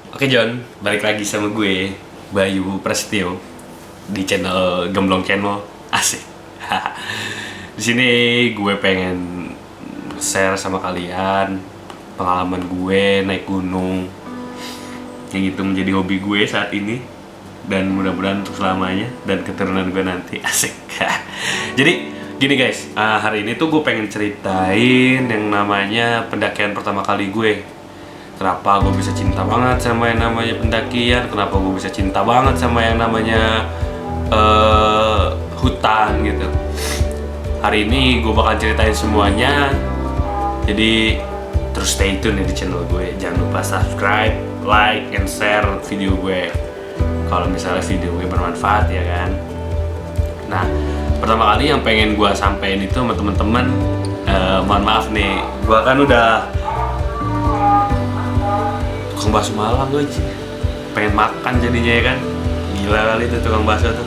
Oke John, balik lagi sama gue Bayu Prasetyo di channel Gemblong Channel. Asik. Di sini gue pengen share sama kalian pengalaman gue naik gunung, yang itu menjadi hobi gue saat ini dan mudah-mudahan untuk selamanya dan keturunan gue nanti. Asik. Jadi gini guys, hari ini tuh gue pengen ceritain yang namanya pendakian pertama kali gue. Kenapa gue bisa cinta banget sama yang namanya pendakian, kenapa gue bisa cinta banget sama yang namanya hutan gitu. Hari ini gue bakal ceritain semuanya, jadi terus stay tune di channel gue. Jangan lupa subscribe, like, and share video gue kalau misalnya video gue bermanfaat, ya kan. Nah, pertama kali yang pengen gue sampein itu sama temen-temen, mohon maaf nih, gue kan udah tukang bakso Malang gue, pengen makan jadinya, ya kan. Gila kali itu tukang bakso tuh.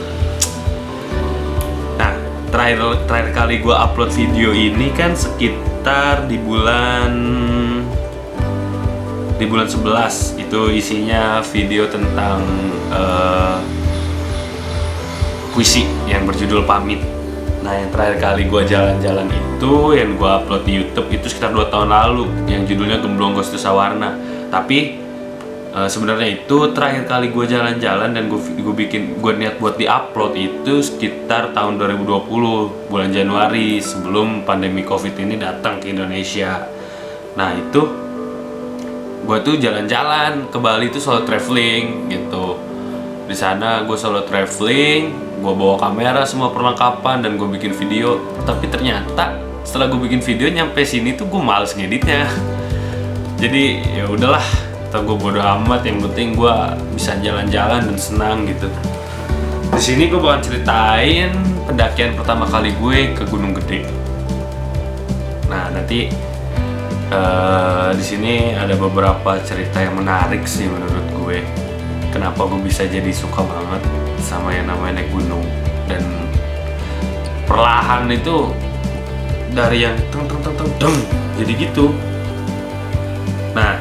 Nah, terakhir kali gue upload video ini kan sekitar di bulan 11. Itu isinya video tentang puisi yang berjudul Pamit. Nah, yang terakhir kali gue jalan-jalan itu yang gue upload di YouTube itu sekitar 2 tahun lalu, yang judulnya Gemblong Ghost Sawarna. Tapi sebenarnya itu terakhir kali gue jalan-jalan dan gue niat buat di-upload itu sekitar tahun 2020 bulan Januari, sebelum pandemi Covid ini datang ke Indonesia. Nah, itu gue tuh jalan-jalan ke Bali itu solo traveling gitu. Di sana gue solo traveling, gue bawa kamera semua perlengkapan dan gue bikin video. Tapi ternyata setelah gue bikin video nyampe sini tuh gue males ngeditnya. Jadi ya udahlah, atau gue bodo amat, yang penting gue bisa jalan-jalan dan senang gitu. Di sini gue bakal ceritain pendakian pertama kali gue ke Gunung Gede. Nah, nanti di sini ada beberapa cerita yang menarik sih menurut gue. Kenapa gue bisa jadi suka banget sama yang namanya naik gunung, dan perlahan itu dari yang teng jadi gitu. Nah,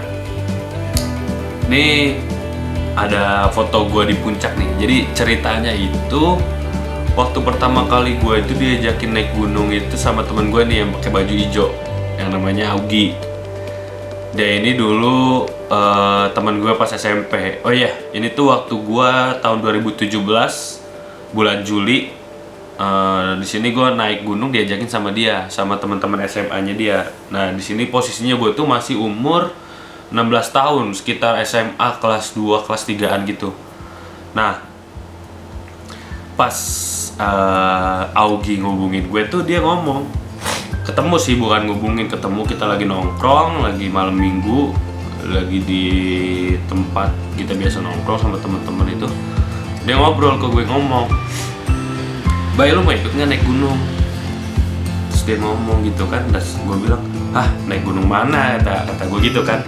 ini ada foto gue di puncak nih. Jadi ceritanya itu waktu pertama kali gue itu diajakin naik gunung itu sama temen gue nih yang pakai baju hijau, yang namanya Augie. Dia ini dulu teman gue pas SMP. Oh iya, ini tuh waktu gue tahun 2017 bulan Juli. Di sini gue naik gunung diajakin sama dia, sama teman-teman SMA-nya dia. Nah, di sini posisinya gue tuh masih umur 16 tahun, sekitar SMA kelas 2, kelas 3-an gitu. Nah, pas Augie ngubungin gue tuh, dia ngomong, ketemu sih, bukan ngubungin, ketemu, kita lagi nongkrong, lagi malam minggu, lagi di tempat kita biasa nongkrong sama teman-teman itu. Dia ngobrol ke gue, ngomong, "Bay, lu mau ikut nggak naik gunung?" Terus dia ngomong gitu kan, terus gue bilang, naik gunung mana?" kata gue gitu kan.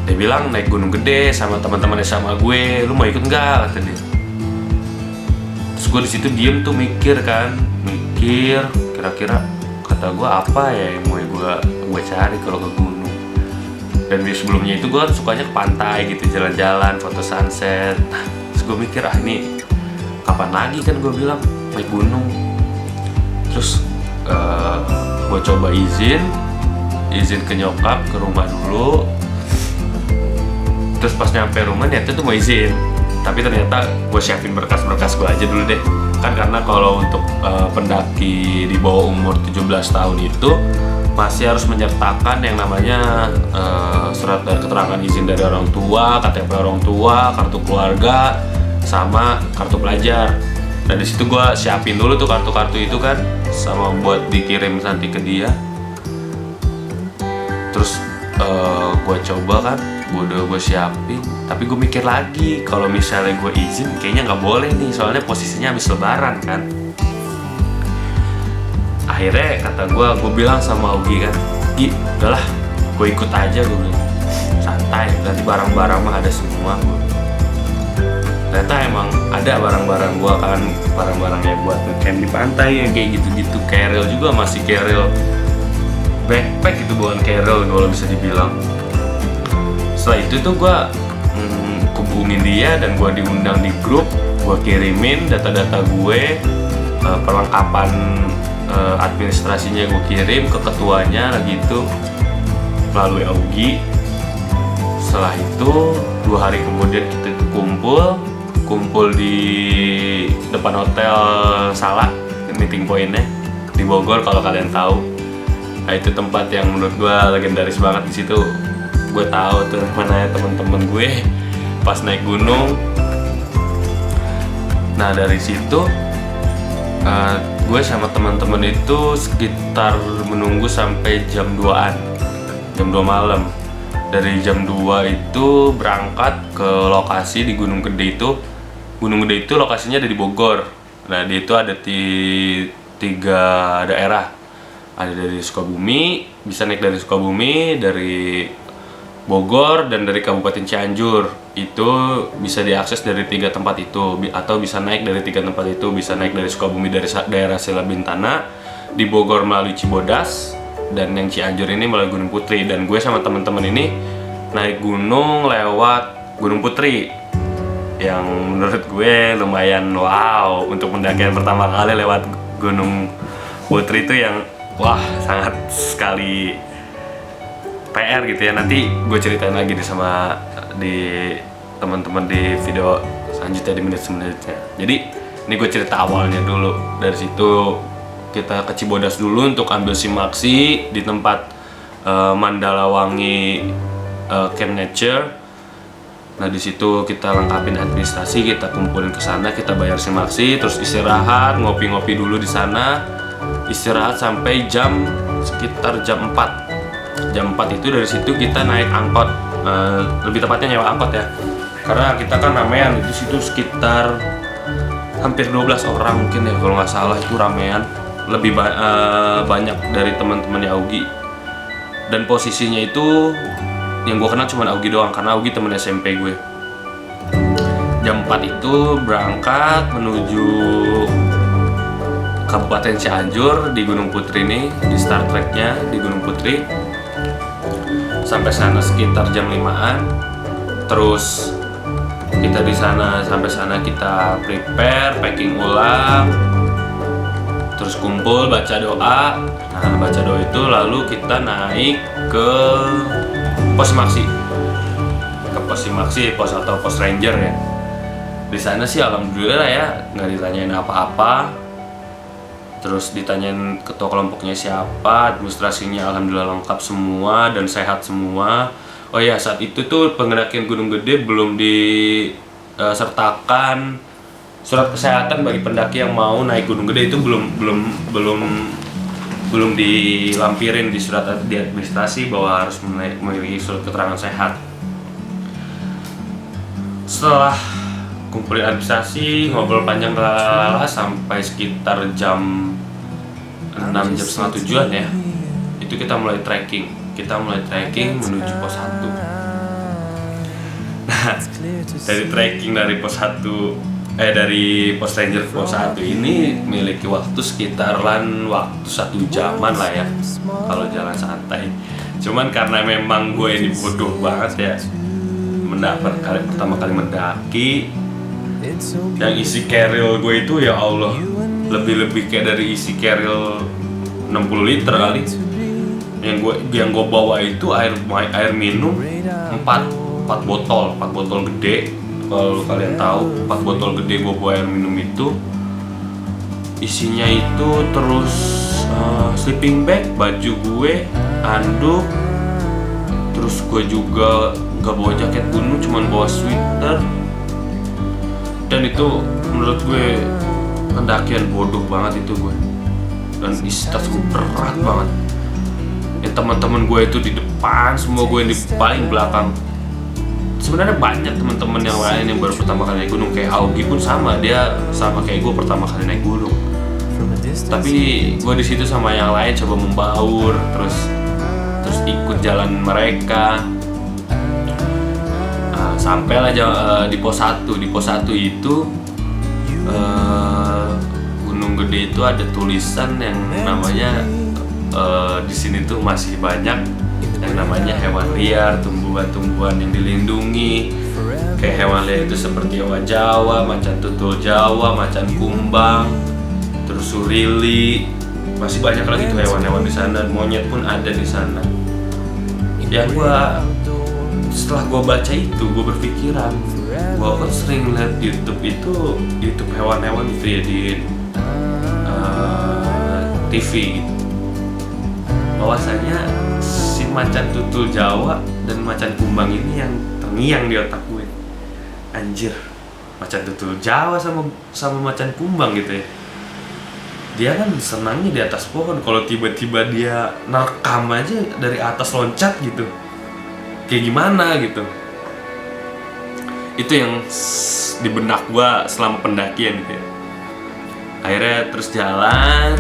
Dia bilang naik Gunung Gede sama teman-temannya sama gue, "Lu mau ikut nggak?" kata dia. Terus gue di situ diem tuh mikir kira-kira kata gue apa ya yang mau gue cari kalau ke gunung. Dan sebelumnya itu gue kan sukanya ke pantai gitu, jalan-jalan, foto sunset. Terus gue mikir, ini kapan lagi kan gue bilang naik gunung. Terus gue coba izin ke nyokap ke rumah dulu. Terus pas nyampe rumah niatnya tuh mau izin, tapi ternyata gue siapin berkas-berkas gue aja dulu deh. Kan karena kalau untuk pendaki di bawah umur 17 tahun itu masih harus menyertakan yang namanya surat keterangan izin dari orang tua, KTP orang tua, kartu keluarga, sama kartu pelajar. Dan di situ gue siapin dulu tuh kartu-kartu itu kan, sama buat dikirim nanti ke dia. Terus gue coba kan, gue siapin, tapi gue mikir lagi kalau misalnya gue izin kayaknya nggak boleh nih, soalnya posisinya habis lebaran kan. Akhirnya kata gue bilang sama Augie kan, "Gi, udahlah, gue ikut aja," gue bilang, "santai, nanti barang-barang mah ada semua." Ternyata emang ada barang-barang gue kan, barang-barang yang buat ngecamp di pantai yang kayak gitu-gitu. Carrier juga masih carrier backpack, itu bukan carrier kalau bisa dibilang. Setelah itu tuh gue hubungin dia dan gue diundang di grup. Gue kirimin data-data gue, perlengkapan administrasinya gue kirim ke ketuanya lagi itu melalui Augie. Setelah itu 2 hari kemudian kita kumpul di depan hotel Salak, meeting pointnya di Bogor kalau kalian tahu. Nah itu tempat yang menurut gue legendaris banget. Di situ gue tahu tuh mana teman-teman gue pas naik gunung. Nah dari situ gue sama teman-teman itu sekitar menunggu sampai jam 2-an, jam 2 malam. Dari jam 2 itu berangkat ke lokasi di Gunung Gede itu. Gunung Gede itu lokasinya ada di Bogor. Nah, dia itu ada di 3 daerah. Ada dari Sukabumi, bisa naik dari Sukabumi, dari Bogor, dan dari Kabupaten Cianjur. Itu bisa diakses dari 3 tempat itu, atau bisa naik dari 3 tempat itu. Bisa naik dari Sukabumi dari daerah Sela Bintana, di Bogor melalui Cibodas, dan yang Cianjur ini melalui Gunung Putri. Dan gue sama teman-teman ini naik gunung lewat Gunung Putri, yang menurut gue lumayan wow untuk pendakian pertama kali lewat Gunung Putri itu, yang wah sangat sekali PR gitu ya. Nanti gue ceritain lagi di teman-teman di video selanjutnya di menit-menitnya. Jadi ini gue cerita awalnya dulu. Dari situ kita ke Cibodas dulu untuk ambil simaksi di tempat Mandalawangi Camp Nature. Nah di situ kita lengkapin administrasi, kita kumpulin ke sana, kita bayar simaksi, terus istirahat, ngopi-ngopi dulu di sana. Istirahat sampai sekitar jam 4. Jam 4 itu dari situ kita naik angkot, lebih tepatnya nyewa angkot ya. Karena kita kan ramean, di situ sekitar hampir 12 orang mungkin ya kalau nggak salah, itu ramean. Lebih banyak dari teman-temannya Augie. Dan posisinya itu yang gue kenal cuma Augie doang, karena Augie temen SMP gue. Jam 4 itu berangkat menuju Kabupaten Cianjur di Gunung Putri ini, di start track-nya di Gunung Putri. Sampai sana sekitar jam 5-an. Terus kita di sana, sampai sana kita prepare, packing ulang. Terus kumpul, baca doa. Nah, baca doa itu lalu kita naik ke pos simaksi. Ke pos simaksi, pos atau pos ranger ya. Di sana sih alhamdulillah ya, nggak ditanyain apa-apa. Terus ditanyain ketua kelompoknya siapa, administrasinya alhamdulillah lengkap semua dan sehat semua. Oh ya, saat itu tuh pendakian Gunung Gede belum disertakan surat kesehatan bagi pendaki yang mau naik Gunung Gede. Itu belum dilampirin di surat di administrasi bahwa harus memiliki surat keterangan sehat. Setelah kumpulin administrasi, ngobrol panjang sampai sekitar jam 6, jam setengah 7-an ya. Itu kita mulai trekking. Menuju pos 1. Nah, dari trekking dari pos 1 dari pos ranger pos 1 ini memiliki waktu sekitaran waktu 1 jaman lah ya kalau jalan santai. Cuman karena memang gue ini bodoh banget ya, pertama kali mendaki, yang isi carrier gue itu ya Allah lebih kayak dari isi carrier 60 liter kali. Yang gue bawa itu air minum 4 botol gede. Kalau kalian tahu 4 botol gede gue bawa air minum itu isinya itu, terus sleeping bag, baju gue, anduk, terus gue juga gak bawa jaket gunung, cuman bawa sweater. Dan itu menurut gue pendakian bodoh banget itu gue. Dan isi tas gue berat banget. Ya teman-teman gue itu di depan, semua gue di paling belakang. Sebenarnya banyak teman-teman yang lain yang baru pertama kali naik gunung, kayak Augie pun sama, dia sama kayak gue pertama kali naik gunung. Tapi gue di situ sama yang lain coba membaur, terus ikut jalan mereka. Sampailah di pos 1. Di pos 1 itu Gunung Gede itu ada tulisan yang namanya di sini tuh masih banyak yang namanya hewan liar, tumbuhan tumbuhan-tumbuhan yang dilindungi. Kayak hewan liar itu seperti owa Jawa, macan tutul Jawa, macan kumbang, terus surili, masih banyak lagi tuh hewan-hewan di sana. Monyet pun ada di sana. Ya setelah gue baca itu, gue berpikiran, gue kan sering lihat YouTube hewan-hewan itu ya di TV gitu. Bahwasanya si macan tutul Jawa dan macan kumbang ini yang terngiang di otak gue. Anjir, macan tutul Jawa sama macan kumbang gitu ya. Dia kan senangnya di atas pohon. Kalau tiba-tiba dia nerekam aja dari atas loncat gitu, kayak gimana gitu. Itu yang di benak gua selama pendakian gitu ya. Akhirnya terus jalan.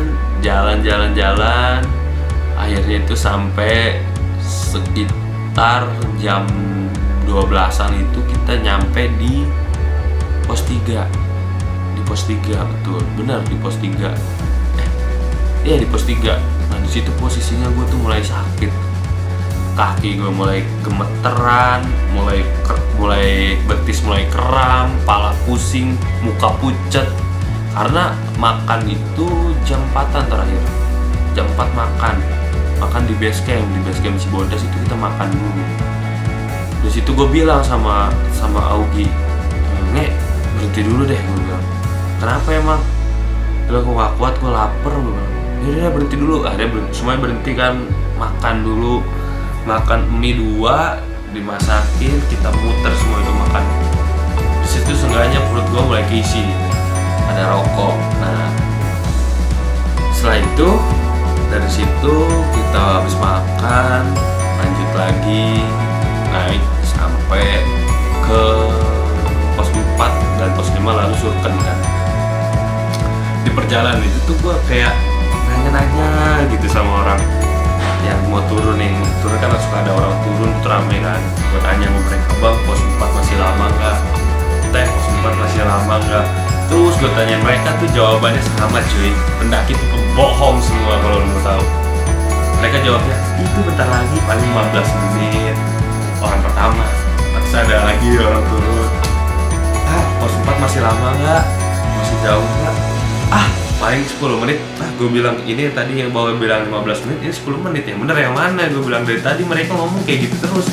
Akhirnya itu sampai sekitar jam 12-an itu kita nyampe di pos 3. Di pos 3, betul, benar di pos 3. Iya di pos 3. Nah di situ posisinya gue tuh mulai sakit. Kaki gue mulai gemeteran, mulai betis mulai kram, kepala pusing, muka pucat. Karena makan itu jam 4-an terakhir. Jam 4 makan di base camp Cibodas itu kita makan dulu. Di situ gue bilang sama Augie, "Nge, berhenti dulu deh," gue bilang. "Kenapa emang?" Bilang, "Gue gak kuat, gue lapar," gue bilang. "Yaudah berhenti dulu." Akhirnya semuanya berhenti kan, makan dulu. Makan mie 2 dimasakin, kita muter semua itu makan. Di situ seenggaknya perut gue mulai keisi, ada rokok. Nah setelah itu dari situ kita habis makan, lanjut lagi naik sampai ke pos 4 dan pos 5 lalu Surken kan. Di perjalanan itu tuh gue kayak nanya-nanya gitu sama orang yang mau turun kan suka ada orang turun tuh rame kan. Gue tanya sama mereka, "Bang, pos 4 masih lama nggak? Teh, pos 4 masih lama nggak?" Terus gue tanya mereka tuh jawabannya sama cuy. Pendaki tuh bohong semua kalau lo mau tahu. Mereka jawabnya, "Itu bentar lagi, paling 15 menit." Orang pertama, terus ada lagi orang turun, "Pos 4 masih lama nggak? Masih jauh nggak?" Paling 10 menit. Gue bilang, ini tadi yang bawa bilang 15 menit, ini 10 menit. Yang bener yang mana? Gue bilang dari tadi mereka ngomong kayak gitu terus.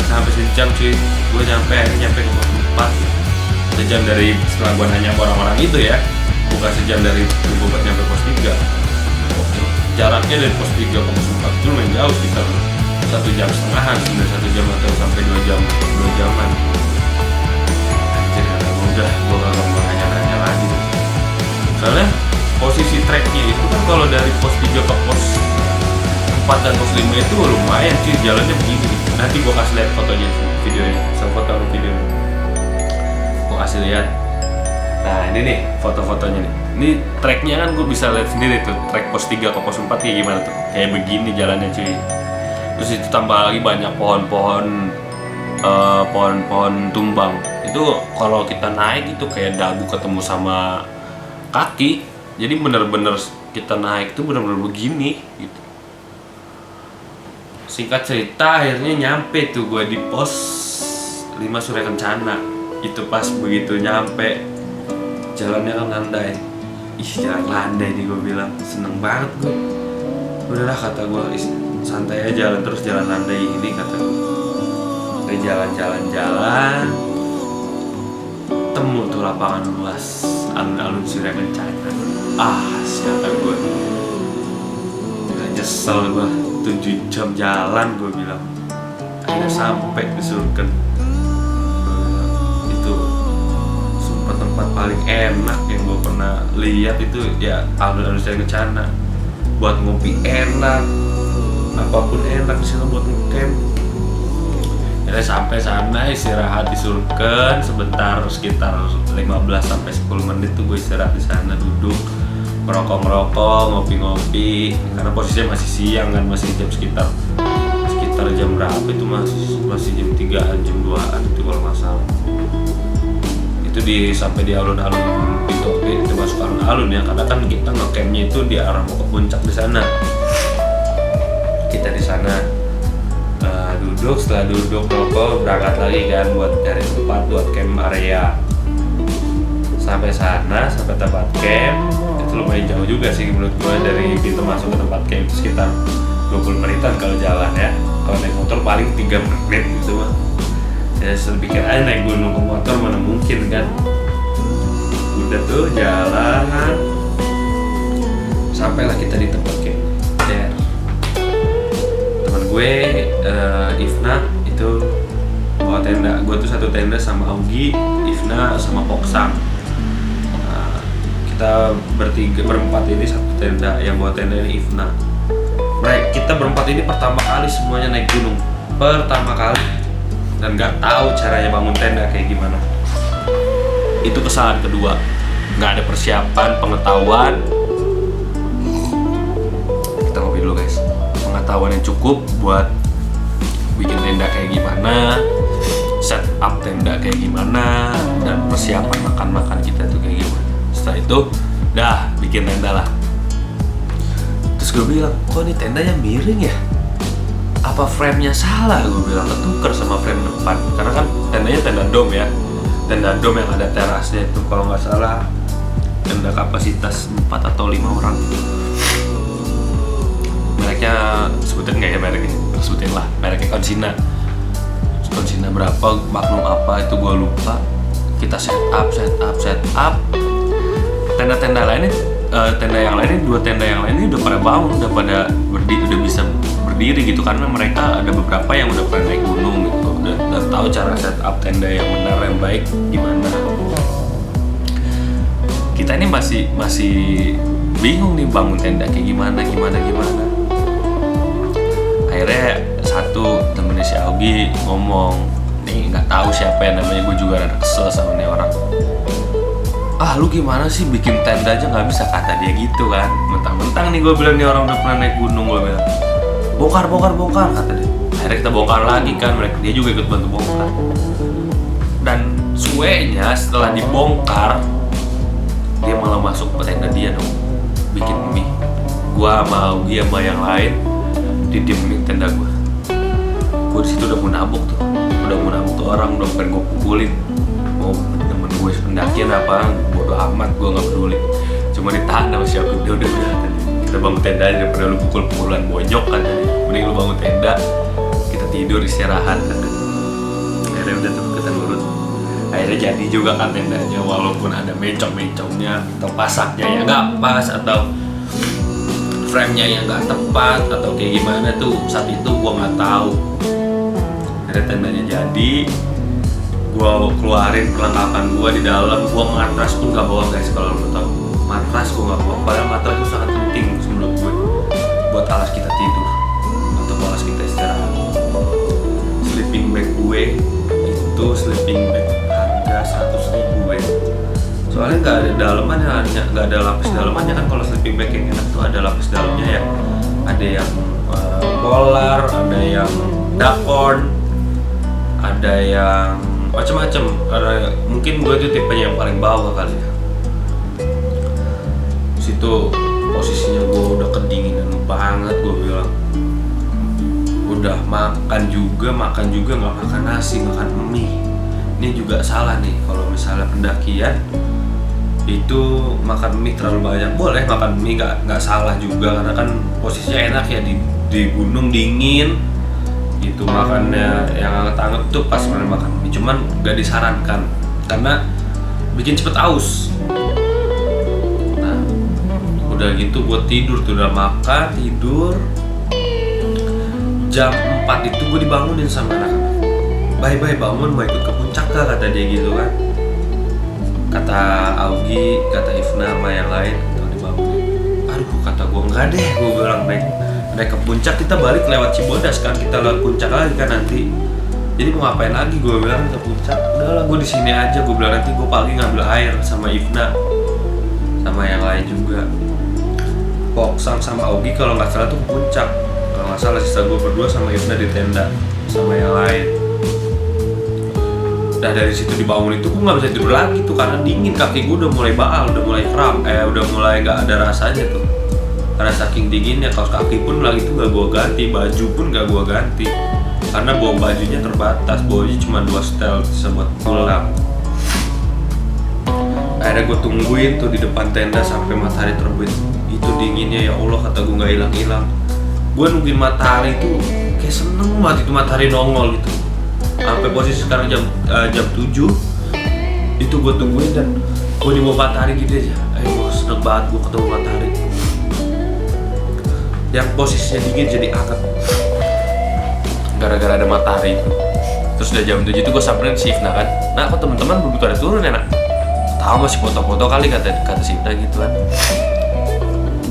Sampai sejam cuy, gue akhirnya nyampe ke pos 4. Sejam dari setelah gue nanya orang-orang itu ya, bukan sejam dari gue buat nyampe pos 3. Jaraknya dari pos 3 ke pos 4 itu lumayan jauh, sekitar 1,5 jam, sebenarnya 1 jam atau sampai 2 jaman. Anjir, udah gue gak mau nanya-nanya lagi. Soalnya posisi treknya itu kan kalau dari pos 3 ke pos 4 dan pos 5 itu lumayan sih, jalannya begini. Nanti gue kasih lihat fotonya, videonya, sama foto videonya. Gue kasih lihat. Nah ini nih foto-fotonya nih. Ini treknya kan gue bisa lihat sendiri tuh, trek pos 3 ke pos 4 kayak gimana tuh. Kayak begini jalannya cuy. Terus itu tambah lagi banyak pohon-pohon tumbang. Itu kalau kita naik itu kayak dagu ketemu sama kaki. Jadi bener-bener kita naik tuh bener-bener begini gitu. Singkat cerita akhirnya nyampe tuh gue di pos 5 Surya Kencana. Itu pas begitu nyampe, jalannya kan landai. Jalan landai nih gue bilang, seneng banget gue. Udahlah kata gue, santai aja jalan terus, jalan landai ini kata gue. Dari jalan-jalan temu tuh lapangan luas, alun-alun Surya Kencana. Siapa gue? Gak nyesel gue, 7 jam jalan gue bilang. Akhirnya sampai ke Surken. Itu sumpah tempat paling enak yang gue pernah lihat itu ya alun-alun Surya Kencana. Buat ngopi enak, apapun enak di sana buat ngecamp. Jadi sampai sana istirahat di Surken sebentar, sekitar 15-10 menit tuh gue istirahat di sana, duduk ngerokok, ngopi-ngopi. Karena posisinya masih siang kan, masih jam sekitar jam berapa itu, masih jam 3-an, jam 2-an itu kalau nggak salah. Itu sampai di alun-alun Pitoke, itu masuk alun-alun ya, karena kan kita ngecampnya itu di arah mau ke puncak di sana. Kita di sana setelah duduk rokok berangkat lagi kan buat cari tempat buat camp area. Sampai sana, sampai tempat camp itu lumayan jauh juga sih menurut gue, dari pintu masuk ke tempat camp itu sekitar 20 menitan kalau jalan ya. Kalau naik motor paling 3 menit gitu mah. Ya saya pikir aja naik gunung ke motor mana mungkin kan. Udah tuh jalan, sampailah kita di tempat camp. Teman gue Ifna itu bawa tenda. Gue tuh satu tenda sama Augie, Ifna sama Poksang. Kita berempat ini satu tenda. Yang bawa tenda ini Ifna. Kita berempat ini pertama kali semuanya naik gunung, pertama kali, dan nggak tahu caranya bangun tenda kayak gimana. Itu kesalahan kedua, nggak ada persiapan, pengetahuan. Kita ngopi dulu guys. Pengetahuan yang cukup buat bikin tenda kayak gimana, set up tenda kayak gimana, dan persiapan makan kita tuh kayak gimana. Setelah itu, dah bikin tenda lah. Terus gue bilang, kok ini tendanya miring ya? Apa frame-nya salah? Gue bilang, ketuker sama frame depan. Karena kan tendanya tenda dom ya. Tenda dom yang ada terasnya itu kalau nggak salah tenda kapasitas 4 atau 5 orang. Mereknya sebutin nggak ya mereknya? Sebutin lah, mereknya Consina berapa, Magnum apa itu gue lupa. Kita set up. Tenda-tenda lainnya, tenda yang lainnya, 2 tenda yang lainnya udah pada bangun, udah bisa berdiri gitu, karena mereka ada beberapa yang udah pernah naik gunung gitu, udah tahu cara set up tenda yang benar, yang baik gimana. Kita ini masih bingung nih bangun tenda kayak gimana. Akhirnya satu temennya si Augie ngomong, nih nggak tahu siapa yang namanya, gue juga rada kesel sama nih orang. Lu gimana sih bikin tenda aja nggak bisa, kata dia gitu kan. Mentang-mentang nih gue bilang nih orang udah pernah naik gunung, gue bilang bongkar kata dia. Akhirnya kita bongkar lagi kan, dia juga ikut bantu bongkar. Dan suenya setelah dibongkar, dia malah masuk ke tenda dia dong, bikin mie. Gua sama Augie sama yang lain didiemin tenda gua. Gua disitu udah mau nabok tuh orang, udah pengen gua pukulin. Mau temen gue pendakian apa, bodo amat, gua nggak peduli. Cuma ditahan sama si Augie. Udah kita bangun tenda aja daripada lu pukul-pukulan bonyok kan. Mending lu bangun tenda, kita tidur istirahat kan. Akhirnya udah tuh kita nurut. Akhirnya jadi juga kan tendanya, walaupun ada mencong-mencongnya atau pasaknya yang nggak pas, atau frame-nya yang nggak tepat, atau kayak gimana tuh saat itu gua nggak tahu. Akhirnya tendanya jadi, gua keluarin perlengkapan gua di dalam. Gua matras pun nggak bawa guys, kalau lo tahu. Matras gua nggak bawa, padahal matras itu sangat penting menurut gue buat alas kita tidur atau alas kita istirahat. Sleeping bag gue itu sleeping bag harga 100.000 ya. Soalnya nggak ada dalemannya, nggak ada lapis dalemannya kan. Kalau sleeping bag yang enak tuh ada lapis dalamnya ya. Ada yang polar, ada yang dakorn, ada yang macam-macam. Mungkin gue tuh tipenya yang paling bawah kali ya. Situ posisinya gue udah kedinginan banget, gue bilang. Udah makan juga nggak makan nasi, makan mie. Ini juga salah nih, kalau misalnya pendakian itu makan mie terlalu banyak. Boleh makan mie, nggak salah juga, karena kan posisinya enak ya di gunung dingin gitu. Makannya yang anget-anget tuh pas makan mie, cuman nggak disarankan karena bikin cepet aus. Nah udah gitu buat tidur tuh, udah makan tidur. Jam 4 itu gue dibangunin sama anak-anak. Bye bangun, mau ikut ke puncak kah, kata dia gitu kan. Kata Augie, kata Ifna sama yang lain, itu dibangunin. Aduh kata gue, enggak deh, gue bilang naik ke puncak, kita balik lewat Cibodas kan, kita lewat puncak lagi kan nanti. Jadi mau ngapain lagi, gue bilang ke puncak. Udahlah gue di sini aja, gue bilang nanti gue pagi ngambil air sama Ifna sama yang lain juga. Poksang sama Augie kalau nggak salah tuh ke puncak. Kalau nggak salah sisa gue berdua sama Ifna di tenda sama yang lain. Nah dari situ dibangun itu gue nggak bisa tidur lagi tuh karena dingin, kaki gue udah mulai baal, udah mulai kram, udah mulai nggak ada rasanya tuh. Karena saking dinginnya, kaos kaki pun lagi tuh gak gue ganti, baju pun gak gue ganti. karena bawa bajunya terbatas, bawanya cuma 2 setel buat pulang. Akhirnya gue tungguin tuh di depan tenda sampai matahari terbit. Itu dinginnya ya Allah, kata gue nggak hilang-hilang. Gue nungguin matahari tuh kayak seneng banget itu matahari nongol gitu. Sampai posisi sekarang jam 7 itu gue tungguin dan gue di bawah matahari gitu aja. Gue seneng banget gue ketemu matahari. Yang posisinya dingin jadi anget gara-gara ada matahari itu. Terus udah jam 7 itu gue samperin si Ifna kan, nah kok teman-teman belum pada turun ya nak? Tahu masih foto-foto kali kata si Ifna gitu kan.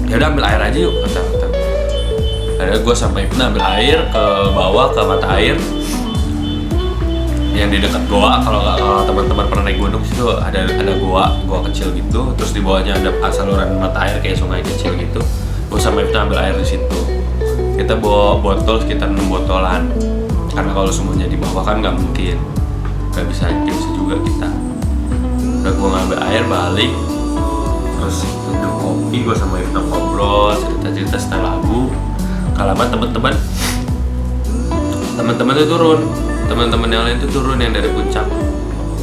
Ya udah ambil air aja yuk kata. Akhirnya gue sampai Ifna ambil air ke bawah ke mata air yang di dekat goa. Kalau teman-teman pernah naik gunung situ ada goa kecil gitu. Terus di bawahnya ada saluran mata air kayak sungai kecil gitu. Gue sama Ifna ambil air di situ. Kita bawa botol sekitar 6 botolan. Karena kalau semuanya di bawah kan nggak mungkin, nggak bisa juga kita. Udah gue ngambil air balik, terus minum kopi, gue sama Ifna ngobrol cerita-cerita setel lagu. Kalaman teman-teman tuh turun, teman-teman yang lain tuh turun yang dari puncak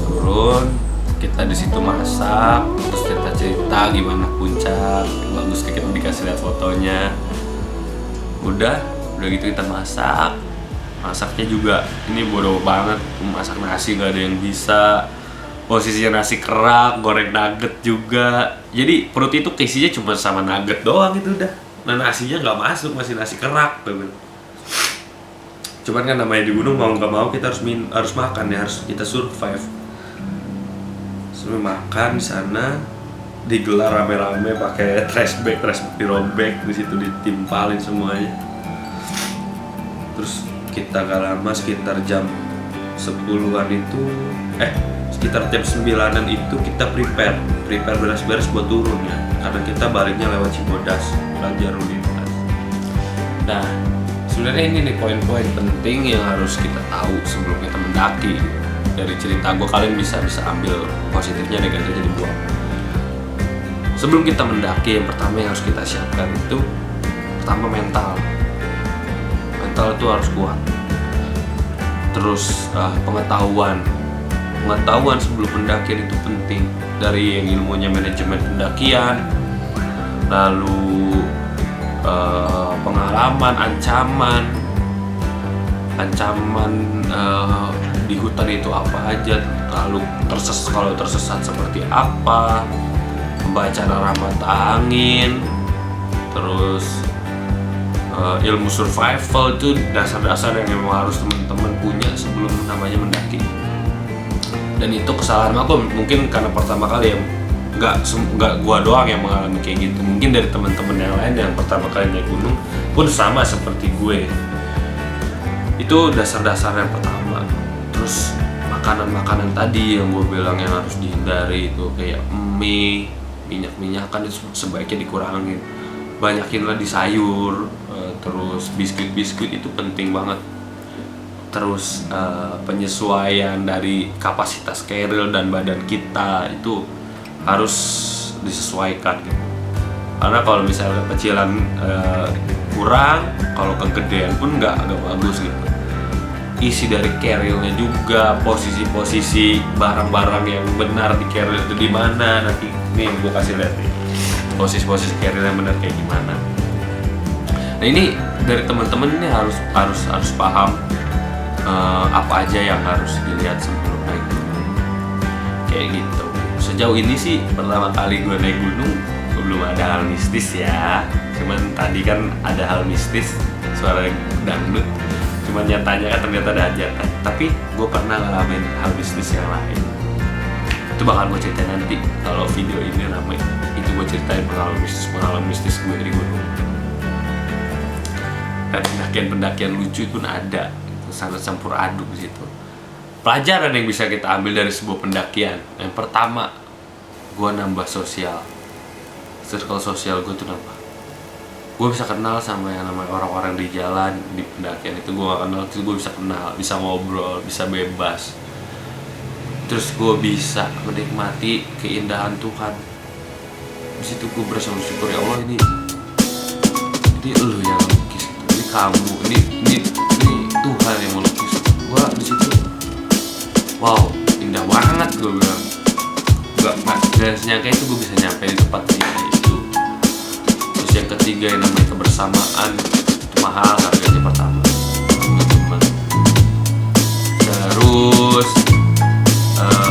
turun. Kita di situ masak, terus cerita-cerita gimana puncak, bagus kita dikasih lihat fotonya. Udah gitu kita masaknya juga ini bodoh banget, masak nasi nggak ada yang bisa, posisinya nasi kerak, goreng nugget juga, jadi perut itu keisinya cuma sama nugget doang gitu udah. Nah nasinya nggak masuk, masih nasi kerak tuh. Cuman kan namanya di gunung mau nggak mau kita harus makan ya, harus kita survive. Sambil makan di sana digelar rame-rame pakai trash bag dirobek, di situ ditimpalin semuanya. Terus kita gak lama sekitar jam 10-an itu sekitar jam 9-an itu kita prepare beres-beres buat turun ya, karena kita baliknya lewat Cibodas, Banjar Lintas. Nah sebenarnya ini nih poin-poin penting yang harus kita tahu sebelum kita mendaki. Dari cerita gue kalian bisa ambil positifnya, negatifnya dibuang. Sebelum kita mendaki, yang pertama yang harus kita siapkan itu pertama mental itu harus kuat. Terus pengetahuan sebelum pendakian itu penting, dari yang ilmunya manajemen pendakian, lalu pengalaman, ancaman di hutan itu apa aja, lalu kalau tersesat seperti apa, membaca arah mata angin, terus ilmu survival itu dasar-dasar yang memang harus teman-teman punya sebelum namanya mendaki. Dan itu kesalahan aku mungkin karena pertama kali ya, nggak gua doang yang mengalami kayak gitu, mungkin dari teman-teman yang lain yang pertama kali naik gunung pun sama seperti gue. Itu dasar-dasar yang pertama. Terus makanan tadi yang gue bilang yang harus dihindari itu kayak mie, minyak-minyakan itu sebaiknya dikurangin, banyakinlah di sayur. Terus biskuit itu penting banget. Terus penyesuaian dari kapasitas keril dan badan kita itu harus disesuaikan gitu. Karena kalau misalnya kekecilan kurang, kalau kegedean pun nggak bagus gitu. Isi dari kerilnya juga, posisi barang-barang yang benar di keril itu di mana, nanti nih gue kasih lihat nih posisi keril yang benar kayak gimana. Nah ini dari teman-teman ini harus paham apa aja yang harus dilihat sebelum naik gunung kayak gitu. Sejauh ini sih pertama kali gue naik gunung belum ada hal mistis ya, cuman tadi kan ada hal mistis, suara dangdut, cuman nyatanya kan ternyata ada hajatan. Tapi gue pernah ngalamin hal mistis yang lain, itu bakal gue ceritain nanti kalau video ini ramai. Itu gue ceritain pengalaman mistis gue di gunung. Dan pendakian lucu pun ada, sangat campur aduk di situ. Pelajaran yang bisa kita ambil dari sebuah pendakian, yang pertama, gue nambah circle sosial gue tuh nambah. Gue bisa kenal sama yang namanya orang-orang di jalan, di pendakian itu gue gak kenal, itu gue bisa kenal, bisa ngobrol, bisa bebas. Terus gue bisa menikmati keindahan Tuhan. Di situ gue berasa bersyukur, ya Allah ini lu yang lukis, ini kamu, ini Tuhan yang melukis. Gue di situ, wow, indah banget gue bilang. Gak senyangka itu gue bisa nyampe di tempat kayak itu. Terus yang ketiga yang namanya kebersamaan, itu mahal harganya pertama. Terus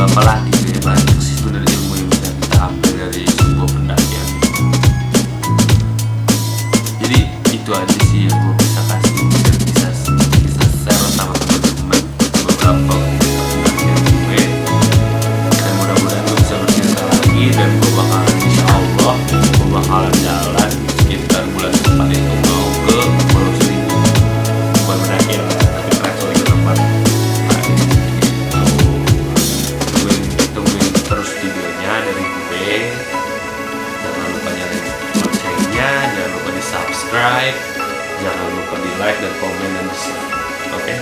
apalagi ya, banyak sih sebenarnya ilmu yang bisa kita ambil dari sebuah pendakian. Jadi itu aja sih yang gue bisa kasih dan bisa share sama teman-teman beberapa pendakian gue. Dan mudah-mudahan gue bisa bercerita lagi, dan gue bakalan insyaallah gue bakalan jalan sekitar bulan depan itu mau ke Pulau Seribu, bukan mendaki tapi traveling ke tempat. Tungguin terus videonya dari gue. Jangan lupa nyalain loncengnya, jangan lupa di subscribe, jangan lupa di like dan komen dan di share. Oke?